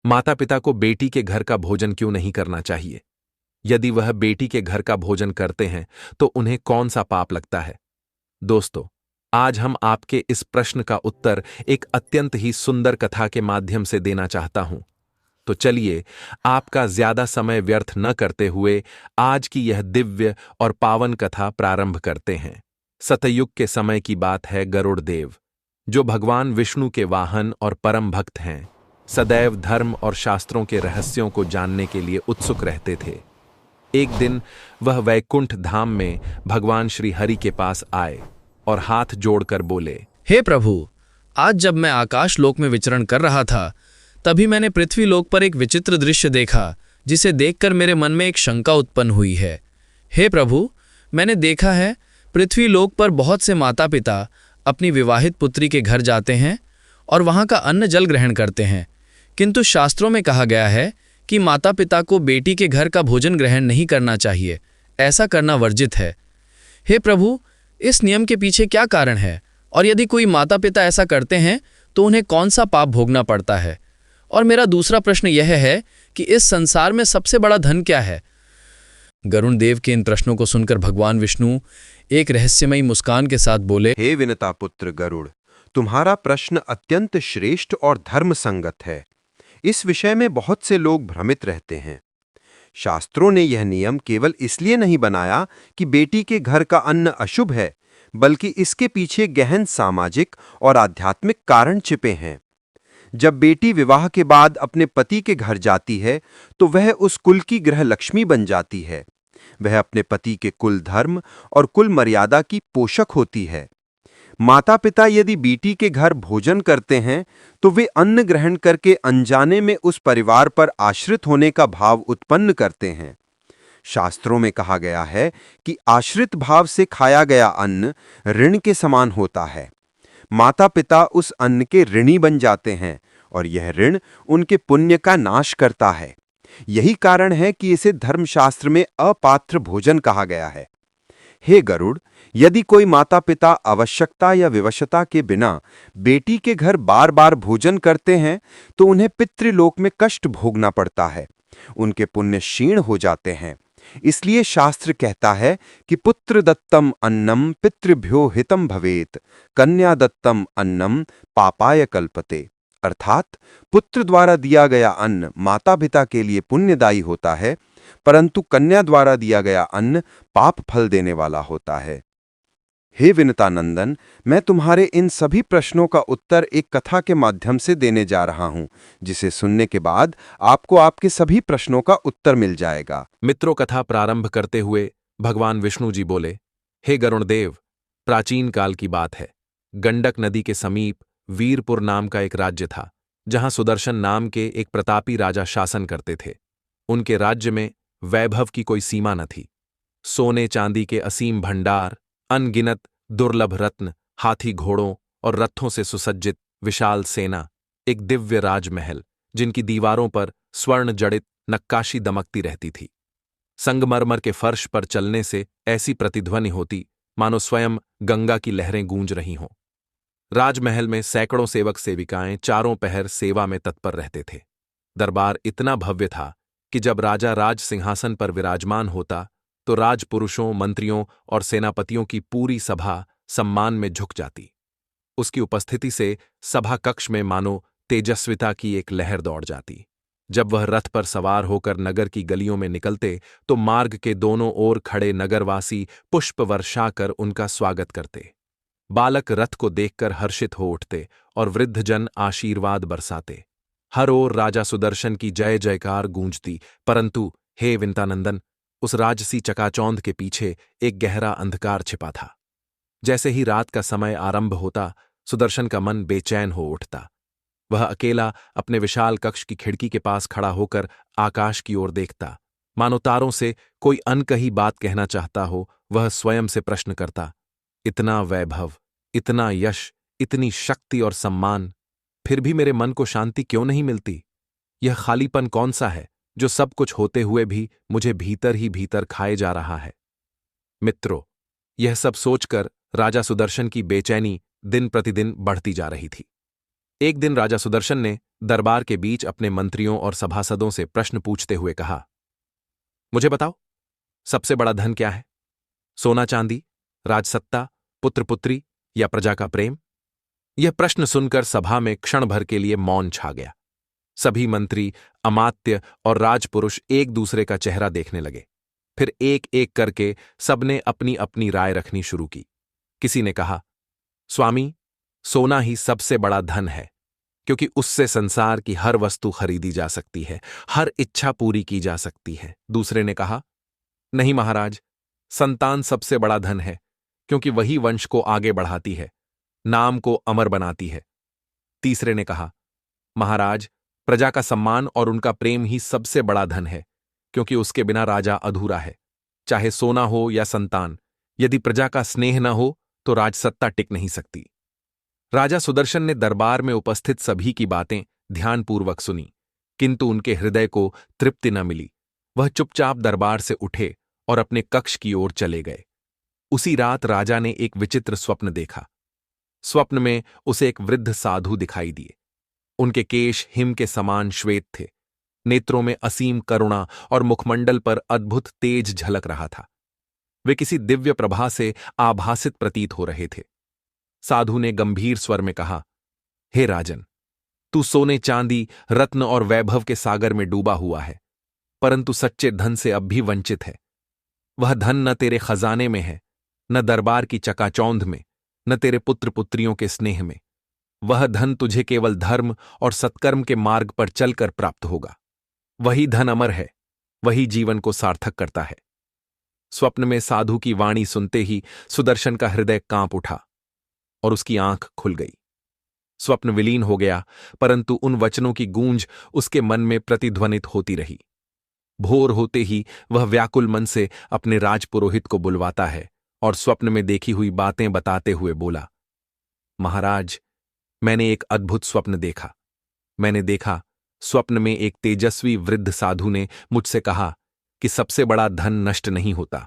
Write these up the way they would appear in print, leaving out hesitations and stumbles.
माता पिता को बेटी के घर का भोजन क्यों नहीं करना चाहिए? यदि वह बेटी के घर का भोजन करते हैं तो उन्हें कौन सा पाप लगता है? दोस्तों, आज हम आपके इस प्रश्न का उत्तर एक अत्यंत ही सुंदर कथा के माध्यम से देना चाहता हूं। तो चलिए, आपका ज्यादा समय व्यर्थ न करते हुए आज की यह दिव्य और पावन कथा प्रारंभ करते हैं। सतयुग के समय की बात है। गरुड़ देव, जो भगवान विष्णु के वाहन और परम भक्त हैं, सदैव धर्म और शास्त्रों के रहस्यों को जानने के लिए उत्सुक रहते थे। एक दिन वह वैकुंठ धाम में भगवान श्री हरि के पास आए और हाथ जोड़कर बोले, हे प्रभु, आज जब मैं आकाश लोक में विचरण कर रहा था, तभी मैंने पृथ्वी लोक पर एक विचित्र दृश्य देखा, जिसे देखकर मेरे मन में एक शंका उत्पन्न हुई है। हे प्रभु, मैंने देखा है पृथ्वी लोक पर बहुत से माता पिता अपनी विवाहित पुत्री के घर जाते हैं और वहां का अन्न जल ग्रहण करते हैं, किंतु शास्त्रों में कहा गया है कि माता पिता को बेटी के घर का भोजन ग्रहण नहीं करना चाहिए, ऐसा करना वर्जित है। हे प्रभु, इस नियम के पीछे क्या कारण है, और यदि कोई माता पिता ऐसा करते हैं तो उन्हें कौन सा पाप भोगना पड़ता है? और मेरा दूसरा प्रश्न यह है कि इस संसार में सबसे बड़ा धन क्या है? गरुण देव के इन प्रश्नों को सुनकर भगवान विष्णु एक रहस्यमयी मुस्कान के साथ बोले, हे विनता पुत्र गरुड़, तुम्हारा प्रश्न अत्यंत श्रेष्ठ और धर्म संगत है। इस विषय में बहुत से लोग भ्रमित रहते हैं। शास्त्रों ने यह नियम केवल इसलिए नहीं बनाया कि बेटी के घर का अन्न अशुभ है, बल्कि इसके पीछे गहन सामाजिक और आध्यात्मिक कारण छिपे हैं। जब बेटी विवाह के बाद अपने पति के घर जाती है तो वह उस कुल की गृह लक्ष्मी बन जाती है। वह अपने पति के कुल धर्म और कुल मर्यादा की पोषक होती है। माता पिता यदि बेटी के घर भोजन करते हैं तो वे अन्न ग्रहण करके अनजाने में उस परिवार पर आश्रित होने का भाव उत्पन्न करते हैं। शास्त्रों में कहा गया है कि आश्रित भाव से खाया गया अन्न ऋण के समान होता है। माता पिता उस अन्न के ऋणी बन जाते हैं और यह ऋण उनके पुण्य का नाश करता है। यही कारण है कि इसे धर्मशास्त्र में अपात्र भोजन कहा गया है। हे गरुड़, यदि कोई माता पिता आवश्यकता या विवशता के बिना बेटी के घर बार बार भोजन करते हैं तो उन्हें पितृलोक में कष्ट भोगना पड़ता है। उनके पुण्य क्षीण हो जाते हैं। इसलिए शास्त्र कहता है कि पुत्र दत्तम अन्नम पितृभ्यो हितम भवेत, कन्या दत्तम अन्नम पापाय कल्पते। अर्थात पुत्र द्वारा दिया गया अन्न माता पिता के लिए पुण्यदायी होता है, परंतु कन्या द्वारा दिया गया अन्न पाप फल देने वाला होता है। हे विनतानंदन, मैं तुम्हारे इन सभी प्रश्नों का उत्तर एक कथा के माध्यम से देने जा रहा हूं, जिसे सुनने के बाद आपको आपके सभी प्रश्नों का उत्तर मिल जाएगा। मित्रों, कथा प्रारंभ करते हुए भगवान विष्णु जी बोले, हे गरुण देव, प्राचीन काल की बात है। गंडक नदी के समीप वीरपुर नाम का एक राज्य था, जहां सुदर्शन नाम के एक प्रतापी राजा शासन करते थे। उनके राज्य में वैभव की कोई सीमा न थी। सोने चांदी के असीम भंडार, अनगिनत दुर्लभ रत्न, हाथी घोड़ों और रथों से सुसज्जित विशाल सेना, एक दिव्य राजमहल जिनकी दीवारों पर स्वर्ण जड़ित नक्काशी दमकती रहती थी। संगमरमर के फर्श पर चलने से ऐसी प्रतिध्वनि होती मानो स्वयं गंगा की लहरें गूंज रही हों। राजमहल में सैकड़ों सेवक सेविकाएं चारों पहर सेवा में तत्पर रहते थे। दरबार इतना भव्य था कि जब राजा राज सिंहासन पर विराजमान होता तो राजपुरुषों, मंत्रियों और सेनापतियों की पूरी सभा सम्मान में झुक जाती। उसकी उपस्थिति से सभा कक्ष में मानो तेजस्विता की एक लहर दौड़ जाती। जब वह रथ पर सवार होकर नगर की गलियों में निकलते तो मार्ग के दोनों ओर खड़े नगरवासी पुष्प वर्षाकर उनका स्वागत करते। बालक रथ को देखकर हर्षित हो उठते और वृद्धजन आशीर्वाद बरसाते। हर ओर राजा सुदर्शन की जय जयकार गूंजती, परंतु हे विंतानंदन, उस राजसी चकाचौंध के पीछे एक गहरा अंधकार छिपा था। जैसे ही रात का समय आरंभ होता, सुदर्शन का मन बेचैन हो उठता। वह अकेला अपने विशाल कक्ष की खिड़की के पास खड़ा होकर आकाश की ओर देखता। मानो तारों से कोई अनकही बात कहना चाहता हो, वह स्वयं से प्रश्न करता, इतना वैभव, इतना यश, इतनी शक्ति और सम्मान, फिर भी मेरे मन को शांति क्यों नहीं मिलती? यह खालीपन कौन सा है जो सब कुछ होते हुए भी मुझे भीतर ही भीतर खाए जा रहा है? मित्रों, यह सब सोचकर राजा सुदर्शन की बेचैनी दिन प्रतिदिन बढ़ती जा रही थी। एक दिन राजा सुदर्शन ने दरबार के बीच अपने मंत्रियों और सभासदों से प्रश्न पूछते हुए कहा, मुझे बताओ, सबसे बड़ा धन क्या है? सोना चांदी, राजसत्ता, पुत्र पुत्री या प्रजा का प्रेम? यह प्रश्न सुनकर सभा में क्षण भर के लिए मौन छा गया। सभी मंत्री, अमात्य और राजपुरुष एक दूसरे का चेहरा देखने लगे। फिर एक एक करके सबने अपनी अपनी राय रखनी शुरू की। किसी ने कहा, स्वामी, सोना ही सबसे बड़ा धन है, क्योंकि उससे संसार की हर वस्तु खरीदी जा सकती है, हर इच्छा पूरी की जा सकती है। दूसरे ने कहा, नहीं महाराज, संतान सबसे बड़ा धन है, क्योंकि वही वंश को आगे बढ़ाती है, नाम को अमर बनाती है। तीसरे ने कहा, महाराज, प्रजा का सम्मान और उनका प्रेम ही सबसे बड़ा धन है, क्योंकि उसके बिना राजा अधूरा है। चाहे सोना हो या संतान, यदि प्रजा का स्नेह न हो तो राजसत्ता टिक नहीं सकती। राजा सुदर्शन ने दरबार में उपस्थित सभी की बातें ध्यानपूर्वक सुनी, किंतु उनके हृदय को तृप्ति न मिली। वह चुपचाप दरबार से उठे और अपने कक्ष की ओर चले गए। उसी रात राजा ने एक विचित्र स्वप्न देखा। स्वप्न में उसे एक वृद्ध साधु दिखाई दिए। उनके केश हिम के समान श्वेत थे, नेत्रों में असीम करुणा और मुखमंडल पर अद्भुत तेज झलक रहा था। वे किसी दिव्य प्रभा से आभासित प्रतीत हो रहे थे। साधु ने गंभीर स्वर में कहा, हे राजन, तू सोने चांदी, रत्न और वैभव के सागर में डूबा हुआ है, परंतु सच्चे धन से अब भी वंचित है। वह धन न तेरे खजाने में है, न दरबार की चकाचौंध में, न तेरे पुत्र पुत्रियों के स्नेह में। वह धन तुझे केवल धर्म और सत्कर्म के मार्ग पर चलकर प्राप्त होगा। वही धन अमर है, वही जीवन को सार्थक करता है। स्वप्न में साधु की वाणी सुनते ही सुदर्शन का हृदय कांप उठा और उसकी आंख खुल गई। स्वप्न विलीन हो गया, परंतु उन वचनों की गूंज उसके मन में प्रतिध्वनित होती रही। भोर होते ही वह व्याकुल मन से अपने राजपुरोहित को बुलवाता है और स्वप्न में देखी हुई बातें बताते हुए बोला, महाराज, मैंने एक अद्भुत स्वप्न देखा। मैंने देखा, स्वप्न में एक तेजस्वी वृद्ध साधु ने मुझसे कहा कि सबसे बड़ा धन नष्ट नहीं होता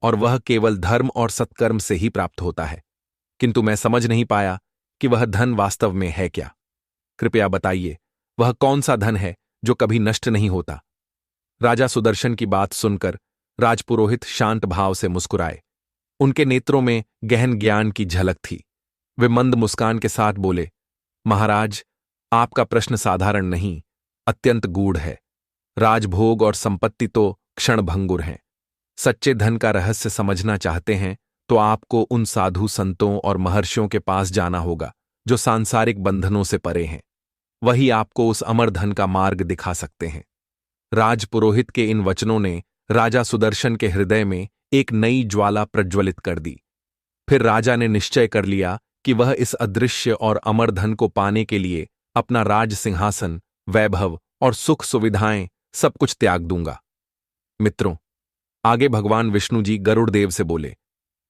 और वह केवल धर्म और सत्कर्म से ही प्राप्त होता है, किंतु मैं समझ नहीं पाया कि वह धन वास्तव में है क्या। कृपया बताइए, वह कौन सा धन है जो कभी नष्ट नहीं होता? राजा सुदर्शन की बात सुनकर राजपुरोहित शांत भाव से मुस्कुराए। उनके नेत्रों में गहन ज्ञान की झलक थी। वे मंद मुस्कान के साथ बोले, महाराज, आपका प्रश्न साधारण नहीं, अत्यंत गूढ़ है। राजभोग और संपत्ति तो क्षणभंगुर हैं। सच्चे धन का रहस्य समझना चाहते हैं तो आपको उन साधु संतों और महर्षियों के पास जाना होगा जो सांसारिक बंधनों से परे हैं। वही आपको उस अमर धन का मार्ग दिखा सकते हैं। राजपुरोहित के इन वचनों ने राजा सुदर्शन के हृदय में एक नई ज्वाला प्रज्वलित कर दी। फिर राजा ने निश्चय कर लिया कि वह इस अदृश्य और अमर धन को पाने के लिए अपना राज सिंहासन, वैभव और सुख सुविधाएं सब कुछ त्याग दूंगा। मित्रों, आगे भगवान विष्णु जी गरुड़ देव से बोले,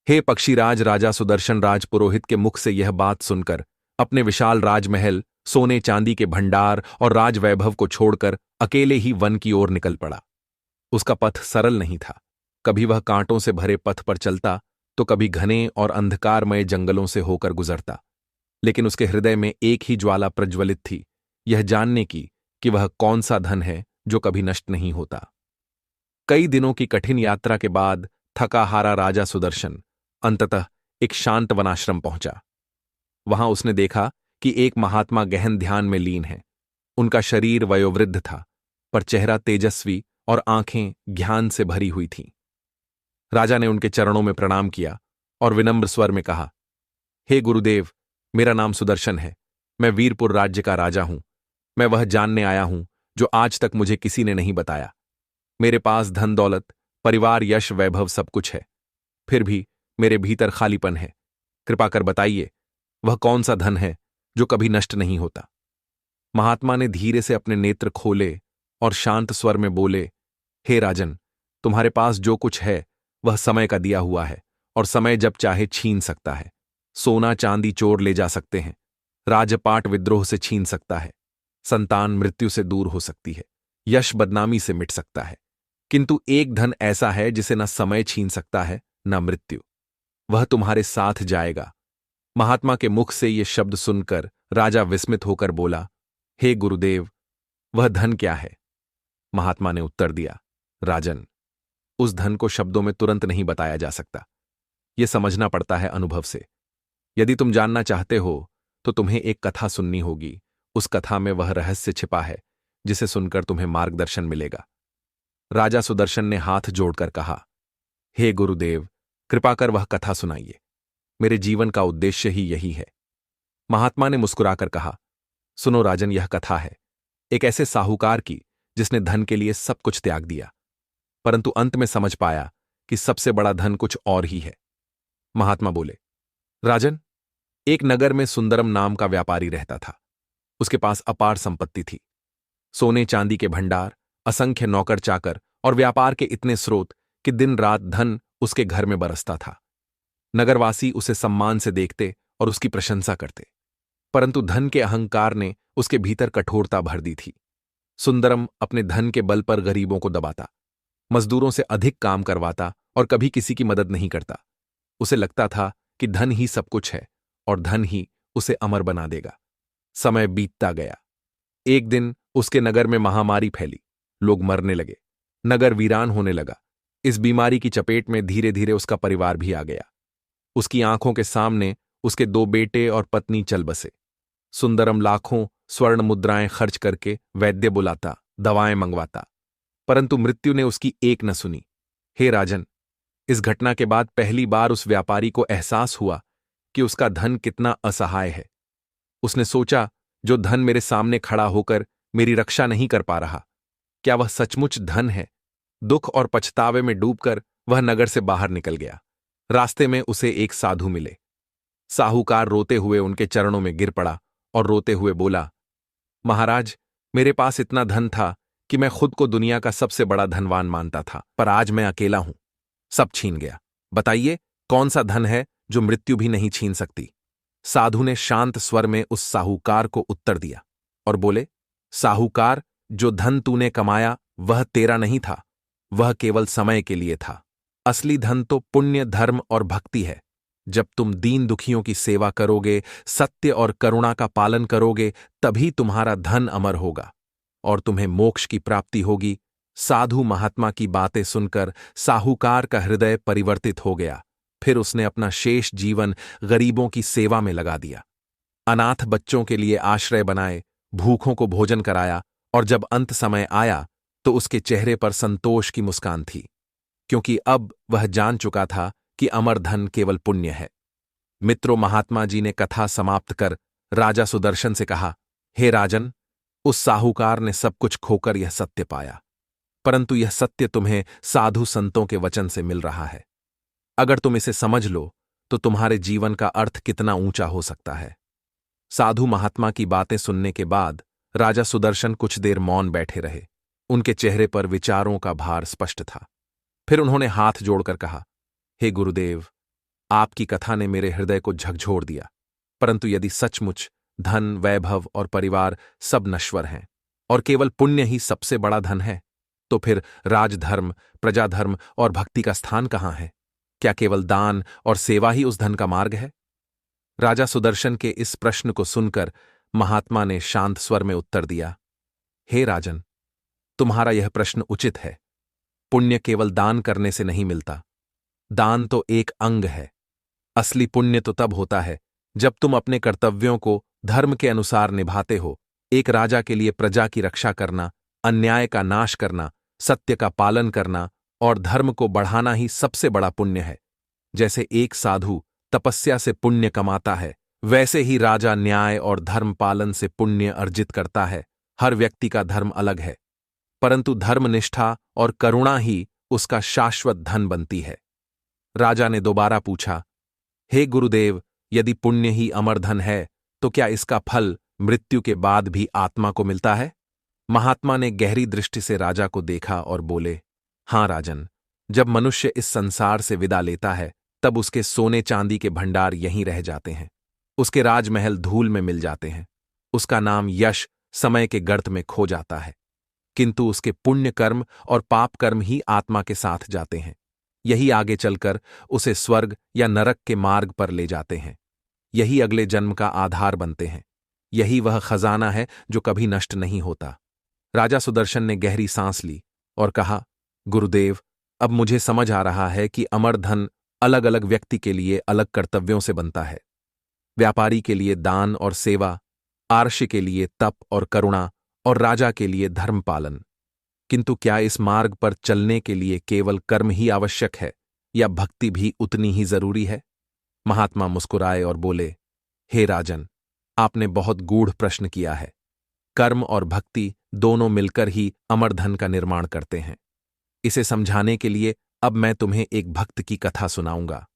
हे पक्षीराज, राजा सुदर्शन राजपुरोहित के मुख से यह बात सुनकर अपने विशाल राजमहल, सोने चांदी के भंडार और राजवैभव को छोड़कर अकेले ही वन की ओर निकल पड़ा। उसका पथ सरल नहीं था। कभी वह कांटों से भरे पथ पर चलता तो कभी घने और अंधकारमय जंगलों से होकर गुजरता, लेकिन उसके हृदय में एक ही ज्वाला प्रज्वलित थी, यह जानने की कि वह कौन सा धन है जो कभी नष्ट नहीं होता। कई दिनों की कठिन यात्रा के बाद थका हारा राजा सुदर्शन अंततः एक शांत वनाश्रम पहुंचा। वहां उसने देखा कि एक महात्मा गहन ध्यान में लीन है। उनका शरीर वयोवृद्ध था, पर चेहरा तेजस्वी और आंखें ज्ञान से भरी हुई थीं। राजा ने उनके चरणों में प्रणाम किया और विनम्र स्वर में कहा, हे गुरुदेव, मेरा नाम सुदर्शन है। मैं वीरपुर राज्य का राजा हूं। मैं वह जानने आया हूं जो आज तक मुझे किसी ने नहीं बताया। मेरे पास धन दौलत, परिवार, यश, वैभव सब कुछ है, फिर भी मेरे भीतर खालीपन है। कृपा कर बताइए, वह कौन सा धन है जो कभी नष्ट नहीं होता? महात्मा ने धीरे से अपने नेत्र खोले और शांत स्वर में बोले, हे राजन, तुम्हारे पास जो कुछ है वह समय का दिया हुआ है और समय जब चाहे छीन सकता है। सोना चांदी चोर ले जा सकते हैं, राजपाट विद्रोह से छीन सकता है, संतान मृत्यु से दूर हो सकती है, यश बदनामी से मिट सकता है, किंतु एक धन ऐसा है जिसे न समय छीन सकता है न मृत्यु। वह तुम्हारे साथ जाएगा। महात्मा के मुख से ये शब्द सुनकर राजा विस्मित होकर बोला, हे गुरुदेव, वह धन क्या है? महात्मा ने उत्तर दिया, राजन, उस धन को शब्दों में तुरंत नहीं बताया जा सकता। यह समझना पड़ता है अनुभव से। यदि तुम जानना चाहते हो तो तुम्हें एक कथा सुननी होगी। उस कथा में वह रहस्य छिपा है जिसे सुनकर तुम्हें मार्गदर्शन मिलेगा। राजा सुदर्शन ने हाथ जोड़कर कहा, हे गुरुदेव, कृपा कर वह कथा सुनाइए। मेरे जीवन का उद्देश्य ही यही है। महात्मा ने मुस्कुराकर कहा, सुनो राजन, यह कथा है एक ऐसे साहूकार की जिसने धन के लिए सब कुछ त्याग दिया, परंतु अंत में समझ पाया कि सबसे बड़ा धन कुछ और ही है। महात्मा बोले, राजन, एक नगर में सुंदरम नाम का व्यापारी रहता था। उसके पास अपार संपत्ति थी, सोने चांदी के भंडार, असंख्य नौकर चाकर और व्यापार के इतने स्रोत कि दिन रात धन उसके घर में बरसता था। नगरवासी उसे सम्मान से देखते और उसकी प्रशंसा करते, परंतु धन के अहंकार ने उसके भीतर कठोरता भर दी थी। सुंदरम अपने धन के बल पर गरीबों को दबाता, मजदूरों से अधिक काम करवाता और कभी किसी की मदद नहीं करता। उसे लगता था कि धन ही सब कुछ है और धन ही उसे अमर बना देगा। समय बीतता गया। एक दिन उसके नगर में महामारी फैली, लोग मरने लगे, नगर वीरान होने लगा। इस बीमारी की चपेट में धीरे धीरे उसका परिवार भी आ गया। उसकी आंखों के सामने उसके 2 बेटे और पत्नी चल बसे। सुंदरम लाखों स्वर्ण मुद्राएं खर्च करके वैद्य बुलाता, दवाएं मंगवाता, परंतु मृत्यु ने उसकी एक न सुनी। हे राजन, इस घटना के बाद पहली बार उस व्यापारी को एहसास हुआ कि उसका धन कितना असहाय है। उसने सोचा, जो धन मेरे सामने खड़ा होकर मेरी रक्षा नहीं कर पा रहा, क्या वह सचमुच धन है? दुख और पछतावे में डूबकर वह नगर से बाहर निकल गया। रास्ते में उसे एक साधु मिले। साहूकार रोते हुए उनके चरणों में गिर पड़ा और रोते हुए बोला, महाराज, मेरे पास इतना धन था कि मैं खुद को दुनिया का सबसे बड़ा धनवान मानता था, पर आज मैं अकेला हूं, सब छीन गया। बताइए, कौन सा धन है जो मृत्यु भी नहीं छीन सकती? साधु ने शांत स्वर में उस साहूकार को उत्तर दिया और बोले, साहूकार, जो धन तूने कमाया वह तेरा नहीं था, वह केवल समय के लिए था। असली धन तो पुण्य, धर्म और भक्ति है। जब तुम दीन दुखियों की सेवा करोगे, सत्य और करुणा का पालन करोगे, तभी तुम्हारा धन अमर होगा और तुम्हें मोक्ष की प्राप्ति होगी। साधु महात्मा की बातें सुनकर साहूकार का हृदय परिवर्तित हो गया। फिर उसने अपना शेष जीवन गरीबों की सेवा में लगा दिया। अनाथ बच्चों के लिए आश्रय बनाए, भूखों को भोजन कराया और जब अंत समय आया तो उसके चेहरे पर संतोष की मुस्कान थी, क्योंकि अब वह जान चुका था कि अमर धन केवल पुण्य है। मित्रों, महात्मा जी ने कथा समाप्त कर राजा सुदर्शन से कहा, हे राजन, उस साहूकार ने सब कुछ खोकर यह सत्य पाया, परंतु यह सत्य तुम्हें साधु संतों के वचन से मिल रहा है। अगर तुम इसे समझ लो तो तुम्हारे जीवन का अर्थ कितना ऊंचा हो सकता है। साधु महात्मा की बातें सुनने के बाद राजा सुदर्शन कुछ देर मौन बैठे रहे। उनके चेहरे पर विचारों का भार स्पष्ट था। फिर उन्होंने हाथ जोड़कर कहा, हे गुरुदेव, आपकी कथा ने मेरे हृदय को झकझोर दिया, परंतु यदि सचमुच धन, वैभव और परिवार सब नश्वर हैं और केवल पुण्य ही सबसे बड़ा धन है, तो फिर राजधर्म, प्रजाधर्म और भक्ति का स्थान कहाँ है? क्या केवल दान और सेवा ही उस धन का मार्ग है? राजा सुदर्शन के इस प्रश्न को सुनकर महात्मा ने शांत स्वर में उत्तर दिया, हे राजन, तुम्हारा यह प्रश्न उचित है। पुण्य केवल दान करने से नहीं मिलता। दान तो एक अंग है। असली पुण्य तो तब होता है जब तुम अपने कर्तव्यों को धर्म के अनुसार निभाते हो। एक राजा के लिए प्रजा की रक्षा करना, अन्याय का नाश करना, सत्य का पालन करना और धर्म को बढ़ाना ही सबसे बड़ा पुण्य है। जैसे एक साधु तपस्या से पुण्य कमाता है, वैसे ही राजा न्याय और धर्म पालन से पुण्य अर्जित करता है। हर व्यक्ति का धर्म अलग है, परंतु धर्मनिष्ठा और करुणा ही उसका शाश्वत धन बनती है। राजा ने दोबारा पूछा, हे गुरुदेव, यदि पुण्य ही अमर धन है तो क्या इसका फल मृत्यु के बाद भी आत्मा को मिलता है? महात्मा ने गहरी दृष्टि से राजा को देखा और बोले, हां राजन, जब मनुष्य इस संसार से विदा लेता है तब उसके सोने चांदी के भंडार यहीं रह जाते हैं, उसके राजमहल धूल में मिल जाते हैं, उसका नाम यश समय के गर्त में खो जाता है, किंतु उसके पुण्य कर्म और पाप कर्म ही आत्मा के साथ जाते हैं। यही आगे चलकर उसे स्वर्ग या नरक के मार्ग पर ले जाते हैं। यही अगले जन्म का आधार बनते हैं। यही वह खजाना है जो कभी नष्ट नहीं होता। राजा सुदर्शन ने गहरी सांस ली और कहा, गुरुदेव, अब मुझे समझ आ रहा है कि अमर धन अलग अलग व्यक्ति के लिए अलग कर्तव्यों से बनता है। व्यापारी के लिए दान और सेवा, आर्ष के लिए तप और करुणा, और राजा के लिए धर्म पालन। किंतु क्या इस मार्ग पर चलने के लिए केवल कर्म ही आवश्यक है या भक्ति भी उतनी ही जरूरी है? महात्मा मुस्कुराए और बोले, हे राजन, आपने बहुत गूढ़ प्रश्न किया है। कर्म और भक्ति दोनों मिलकर ही अमर धन का निर्माण करते हैं। इसे समझाने के लिए अब मैं तुम्हें एक भक्त की कथा सुनाऊंगा,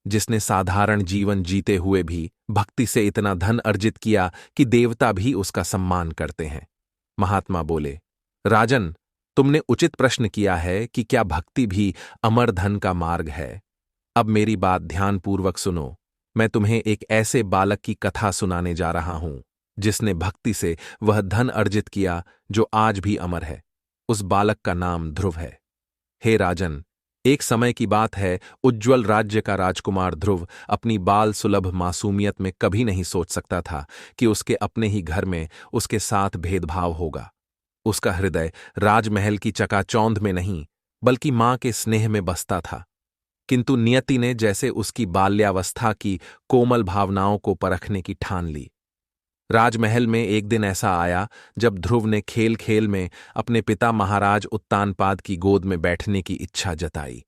जिसने साधारण जीवन जीते हुए भी भक्ति से इतना धन अर्जित किया कि देवता भी उसका सम्मान करते हैं। महात्मा बोले, राजन, तुमने उचित प्रश्न किया है कि क्या भक्ति भी अमर धन का मार्ग है। अब मेरी बात ध्यानपूर्वक सुनो। मैं तुम्हें एक ऐसे बालक की कथा सुनाने जा रहा हूं, जिसने भक्ति से वह धन अर्जित किया जो आज भी अमर है। उस बालक का नाम ध्रुव है। हे राजन, एक समय की बात है, उज्ज्वल राज्य का राजकुमार ध्रुव अपनी बाल सुलभ मासूमियत में कभी नहीं सोच सकता था कि उसके अपने ही घर में उसके साथ भेदभाव होगा। उसका हृदय राजमहल की चकाचौंध में नहीं, बल्कि मां के स्नेह में बसता था। किंतु नियति ने जैसे उसकी बाल्यावस्था की कोमल भावनाओं को परखने की ठान ली। राजमहल में एक दिन ऐसा आया जब ध्रुव ने खेल खेल में अपने पिता महाराज उत्तानपाद की गोद में बैठने की इच्छा जताई,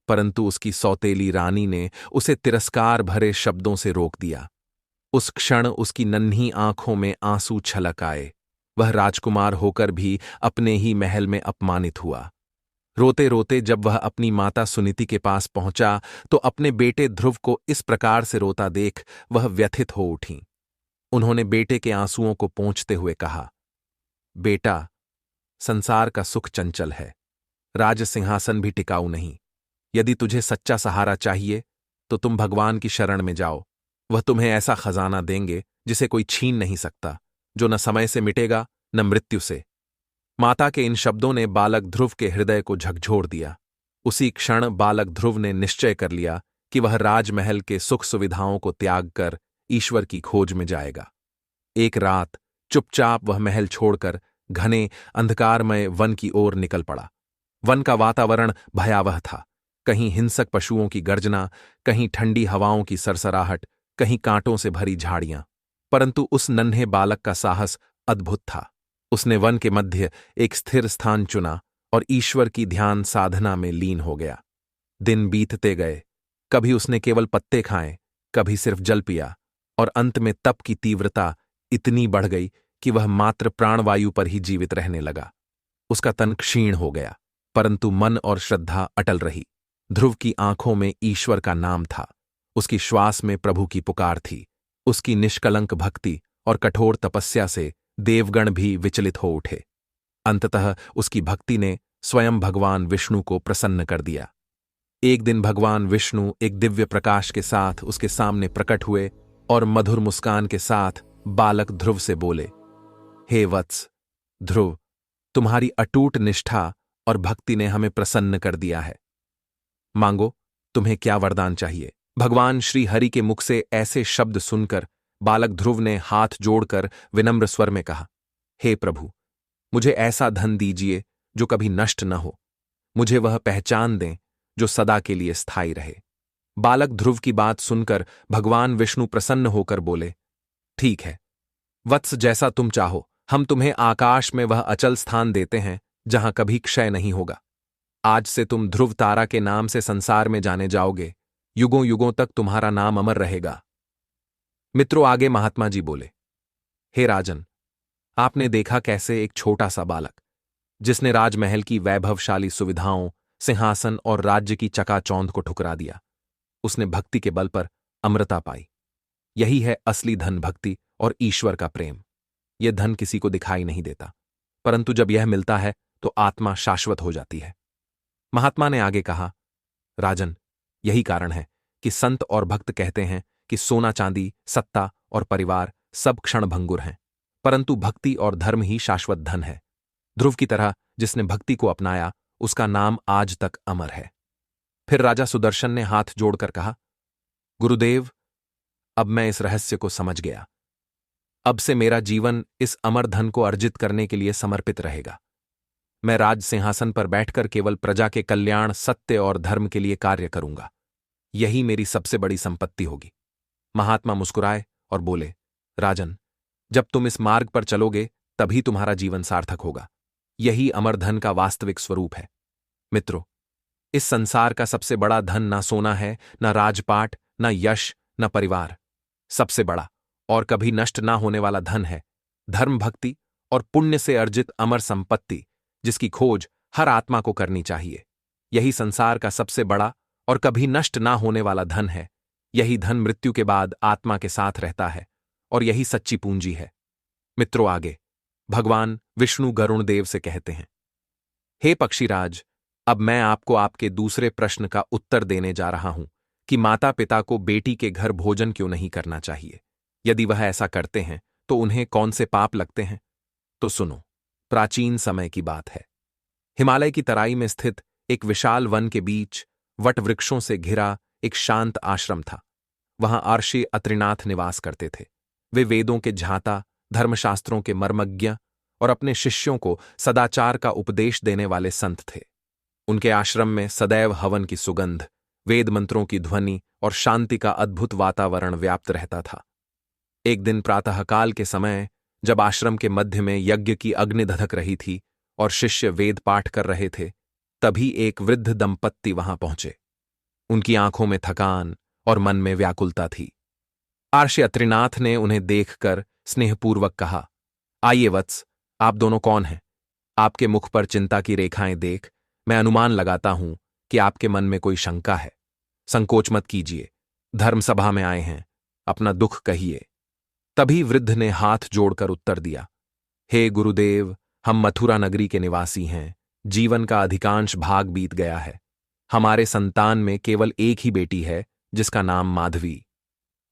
परंतु उसकी सौतेली रानी ने उसे तिरस्कार भरे शब्दों से रोक दिया। उस क्षण उसकी नन्ही आंखों में आंसू छलक आए। वह राजकुमार होकर भी अपने ही महल में अपमानित हुआ। रोते रोते जब वह अपनी माता सुनीति के पास पहुंचा तो अपने बेटे ध्रुव को इस प्रकार से रोता देख वह व्यथित हो उठी। उन्होंने बेटे के आंसुओं को पोंछते हुए कहा, बेटा, संसार का सुख चंचल है, राज सिंहासन भी टिकाऊ नहीं। यदि तुझे सच्चा सहारा चाहिए तो तुम भगवान की शरण में जाओ। वह तुम्हें ऐसा खजाना देंगे जिसे कोई छीन नहीं सकता, जो न समय से मिटेगा न मृत्यु से। माता के इन शब्दों ने बालक ध्रुव के हृदय को झकझोर दिया। उसी क्षण बालक ध्रुव ने निश्चय कर लिया कि वह राजमहल के सुख सुविधाओं को त्याग कर ईश्वर की खोज में जाएगा। एक रात चुपचाप वह महल छोड़कर घने अंधकारमय वन की ओर निकल पड़ा। वन का वातावरण भयावह था। कहीं हिंसक पशुओं की गर्जना, कहीं ठंडी हवाओं की सरसराहट, कहीं कांटों से भरी झाड़ियां। परंतु उस नन्हे बालक का साहस अद्भुत था। उसने वन के मध्य एक स्थिर स्थान चुना और ईश्वर की ध्यान साधना में लीन हो गया। दिन बीतते गए। कभी उसने केवल पत्ते खाए, कभी सिर्फ जल पिया, और अंत में तप की तीव्रता इतनी बढ़ गई कि वह मात्र प्राणवायु पर ही जीवित रहने लगा। उसका तन क्षीण हो गया, परंतु मन और श्रद्धा अटल रही। ध्रुव की आंखों में ईश्वर का नाम था। उसकी श्वास में प्रभु की पुकार थी। उसकी निष्कलंक भक्ति और कठोर तपस्या से देवगण भी विचलित हो उठे। अंततः उसकी भक्ति ने स्वयं भगवान विष्णु को प्रसन्न कर दिया। एक दिन भगवान विष्णु एक दिव्य प्रकाश के साथ उसके सामने प्रकट हुए और मधुर मुस्कान के साथ बालक ध्रुव से बोले, हे वत्स ध्रुव, तुम्हारी अटूट निष्ठा और भक्ति ने हमें प्रसन्न कर दिया है। मांगो, तुम्हें क्या वरदान चाहिए। भगवान श्री हरि के मुख से ऐसे शब्द सुनकर बालक ध्रुव ने हाथ जोड़कर विनम्र स्वर में कहा, हे प्रभु, मुझे ऐसा धन दीजिए जो कभी नष्ट न हो। मुझे वह पहचान दें जो सदा के लिए स्थायी रहे। बालक ध्रुव की बात सुनकर भगवान विष्णु प्रसन्न होकर बोले, ठीक है वत्स, जैसा तुम चाहो। हम तुम्हें आकाश में वह अचल स्थान देते हैं जहां कभी क्षय नहीं होगा। आज से तुम ध्रुव तारा के नाम से संसार में जाने जाओगे। युगों युगों तक तुम्हारा नाम अमर रहेगा। मित्रों, आगे महात्मा जी बोले, हे राजन, आपने देखा कैसे एक छोटा सा बालक, जिसने राजमहल की वैभवशाली सुविधाओं, सिंहासन और राज्य की चकाचौंध को ठुकरा दिया, उसने भक्ति के बल पर अमरता पाई। यही है असली धन, भक्ति और ईश्वर का प्रेम। यह धन किसी को दिखाई नहीं देता, परंतु जब यह मिलता है तो आत्मा शाश्वत हो जाती है। महात्मा ने आगे कहा, राजन, यही कारण है कि संत और भक्त कहते हैं कि सोना चांदी, सत्ता और परिवार सब क्षणभंगुर हैं, परंतु भक्ति और धर्म ही शाश्वत धन है। ध्रुव की तरह जिसने भक्ति को अपनाया, उसका नाम आज तक अमर है। फिर राजा सुदर्शन ने हाथ जोड़कर कहा, गुरुदेव, अब मैं इस रहस्य को समझ गया। अब से मेरा जीवन इस अमर धन को अर्जित करने के लिए समर्पित रहेगा। मैं राज सिंहासन पर बैठकर केवल प्रजा के कल्याण, सत्य और धर्म के लिए कार्य करूंगा। यही मेरी सबसे बड़ी संपत्ति होगी। महात्मा मुस्कुराए और बोले, राजन, जब तुम इस मार्ग पर चलोगे तभी तुम्हारा जीवन सार्थक होगा। यही अमर धन का वास्तविक स्वरूप है। मित्रों, इस संसार का सबसे बड़ा धन ना सोना है, ना राजपाट, ना यश, ना परिवार। सबसे बड़ा और कभी नष्ट ना होने वाला धन है धर्म, भक्ति और पुण्य से अर्जित अमर संपत्ति, जिसकी खोज हर आत्मा को करनी चाहिए। यही संसार का सबसे बड़ा और कभी नष्ट ना होने वाला धन है। यही धन मृत्यु के बाद आत्मा के साथ रहता है और यही सच्ची पूंजी है। मित्रों, आगे भगवान विष्णु गरुण देव से कहते हैं, हे पक्षीराज, अब मैं आपको आपके दूसरे प्रश्न का उत्तर देने जा रहा हूं कि माता पिता को बेटी के घर भोजन क्यों नहीं करना चाहिए। यदि वह ऐसा करते हैं तो उन्हें कौन से पाप लगते हैं। तो सुनो, प्राचीन समय की बात है। हिमालय की तराई में स्थित एक विशाल वन के बीच वट वृक्षों से घिरा एक शांत आश्रम था। वहां आर्षि अत्रिनाथ निवास करते थे। वे वेदों के झाता, धर्मशास्त्रों के मर्मज्ञ और अपने शिष्यों को सदाचार का उपदेश देने वाले संत थे। उनके आश्रम में सदैव हवन की सुगंध, वेद मंत्रों की ध्वनि और शांति का अद्भुत वातावरण व्याप्त रहता था। एक दिन प्रातःकाल के समय, जब आश्रम के मध्य में यज्ञ की अग्नि धधक रही थी और शिष्य वेद पाठ कर रहे थे, तभी एक वृद्ध दंपत्ति वहां पहुंचे। उनकी आंखों में थकान और मन में व्याकुलता थी। आर्षि अत्रिनाथ ने उन्हें देखकर स्नेहपूर्वक कहा, आइए वत्स, आप दोनों कौन हैं? आपके मुख पर चिंता की रेखाएं देख मैं अनुमान लगाता हूं कि आपके मन में कोई शंका है। संकोच मत कीजिए, धर्मसभा में आए हैं, अपना दुख कहिए। तभी वृद्ध ने हाथ जोड़कर उत्तर दिया, हे गुरुदेव, हम मथुरा नगरी के निवासी हैं। जीवन का अधिकांश भाग बीत गया है। हमारे संतान में केवल एक ही बेटी है, जिसका नाम माधवी।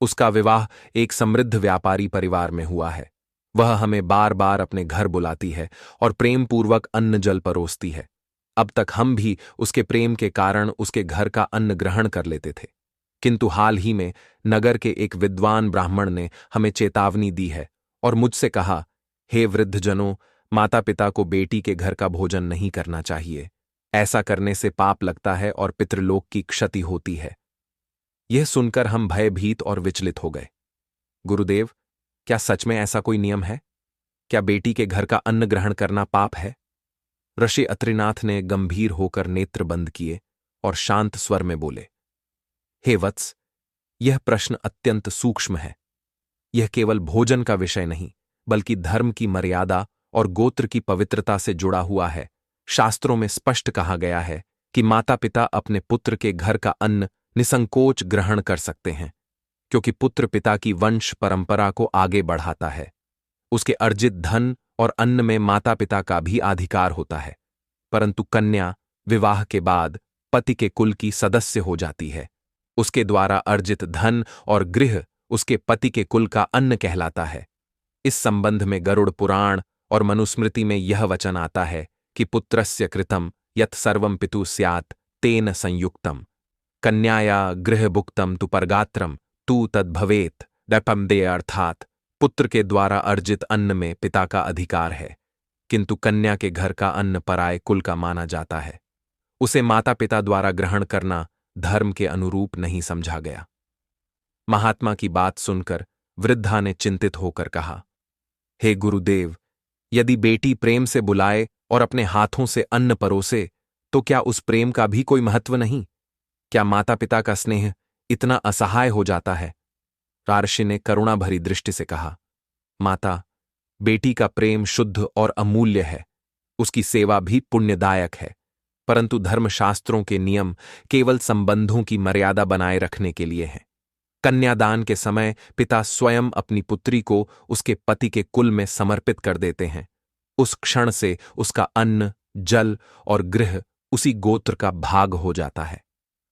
उसका विवाह एक समृद्ध व्यापारी परिवार में हुआ है। वह हमें बार बार अपने घर बुलाती है और प्रेम पूर्वक अन्न जल परोसती है। अब तक हम भी उसके प्रेम के कारण उसके घर का अन्न ग्रहण कर लेते थे, किंतु हाल ही में नगर के एक विद्वान ब्राह्मण ने हमें चेतावनी दी है और मुझसे कहा, हे वृद्धजनों, माता पिता को बेटी के घर का भोजन नहीं करना चाहिए। ऐसा करने से पाप लगता है और पितृलोक की क्षति होती है। यह सुनकर हम भयभीत और विचलित हो गए। गुरुदेव, क्या सच में ऐसा कोई नियम है? क्या बेटी के घर का अन्न ग्रहण करना पाप है? ऋषि अत्रिनाथ ने गंभीर होकर नेत्र बंद किए और शांत स्वर में बोले, हे वत्स, यह प्रश्न अत्यंत सूक्ष्म है। यह केवल भोजन का विषय नहीं, बल्कि धर्म की मर्यादा और गोत्र की पवित्रता से जुड़ा हुआ है। शास्त्रों में स्पष्ट कहा गया है कि माता पिता अपने पुत्र के घर का अन्न निसंकोच ग्रहण कर सकते हैं, क्योंकि पुत्र पिता की वंश परंपरा को आगे बढ़ाता है। उसके अर्जित धन और अन्न में माता पिता का भी अधिकार होता है। परंतु कन्या विवाह के बाद पति के कुल की सदस्य हो जाती है। उसके द्वारा अर्जित धन और गृह उसके पति के कुल का अन्न कहलाता है। इस संबंध में गरुड़ पुराण और मनुस्मृति में यह वचन आता है कि पुत्रस्य कृतं यत् सर्वं पितु स्यात् तेन संयुक्तम, कन्याया गृहभुक्तम तु परगात्रम तू तद्भवेत् डपम दे। अर्थात पुत्र के द्वारा अर्जित अन्न में पिता का अधिकार है, किंतु कन्या के घर का अन्न पराये कुल का माना जाता है। उसे माता पिता द्वारा ग्रहण करना धर्म के अनुरूप नहीं समझा गया। महात्मा की बात सुनकर वृद्धा ने चिंतित होकर कहा, हे गुरुदेव, यदि बेटी प्रेम से बुलाए और अपने हाथों से अन्न परोसे, तो क्या उस प्रेम का भी कोई महत्व नहीं? क्या माता पिता का स्नेह इतना असहाय हो जाता है? रार्षि ने करुणा भरी दृष्टि से कहा, माता, बेटी का प्रेम शुद्ध और अमूल्य है। उसकी सेवा भी पुण्यदायक है, परंतु धर्मशास्त्रों के नियम केवल संबंधों की मर्यादा बनाए रखने के लिए हैं। कन्यादान के समय पिता स्वयं अपनी पुत्री को उसके पति के कुल में समर्पित कर देते हैं। उस क्षण से उसका अन्न, जल और गृह उसी गोत्र का भाग हो जाता है।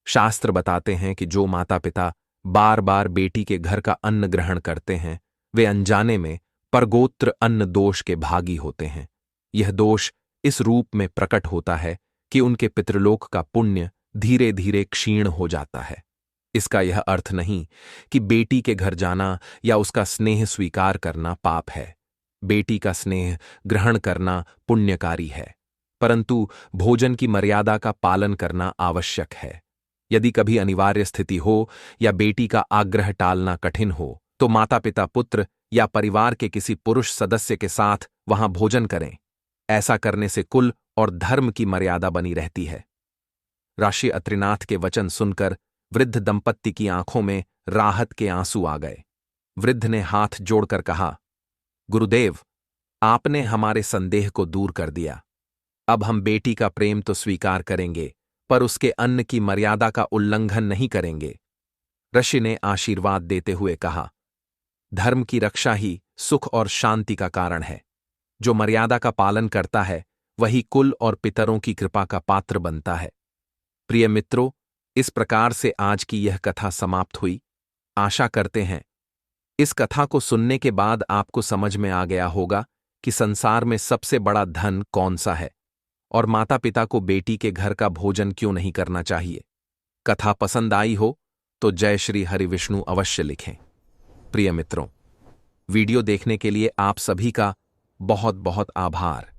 शास्त्र बताते हैं कि जो माता पिता बार बार बेटी के घर का अन्न ग्रहण करते हैं, वे अनजाने में परगोत्र अन्न दोष के भागी होते हैं। यह दोष इस रूप में प्रकट होता है कि उनके पितृलोक का पुण्य धीरे धीरे क्षीण हो जाता है। इसका यह अर्थ नहीं कि बेटी के घर जाना या उसका स्नेह स्वीकार करना पाप है। बेटी का स्नेह ग्रहण करना पुण्यकारी है, परंतु भोजन की मर्यादा का पालन करना आवश्यक है। यदि कभी अनिवार्य स्थिति हो या बेटी का आग्रह टालना कठिन हो, तो माता पिता पुत्र या परिवार के किसी पुरुष सदस्य के साथ वहां भोजन करें। ऐसा करने से कुल और धर्म की मर्यादा बनी रहती है। ऋषि अत्रिनाथ के वचन सुनकर वृद्ध दंपत्ति की आंखों में राहत के आंसू आ गए। वृद्ध ने हाथ जोड़कर कहा, गुरुदेव, आपने हमारे संदेह को दूर कर दिया। अब हम बेटी का प्रेम तो स्वीकार करेंगे, पर उसके अन्न की मर्यादा का उल्लंघन नहीं करेंगे। ऋषि ने आशीर्वाद देते हुए कहा, धर्म की रक्षा ही सुख और शांति का कारण है। जो मर्यादा का पालन करता है वही कुल और पितरों की कृपा का पात्र बनता है। प्रिय मित्रों, इस प्रकार से आज की यह कथा समाप्त हुई। आशा करते हैं इस कथा को सुनने के बाद आपको समझ में आ गया होगा कि संसार में सबसे बड़ा धन कौन सा है और माता पिता को बेटी के घर का भोजन क्यों नहीं करना चाहिए। कथा पसंद आई हो तो जय श्री हरि विष्णु अवश्य लिखें। प्रिय मित्रों, वीडियो देखने के लिए आप सभी का बहुत बहुत आभार।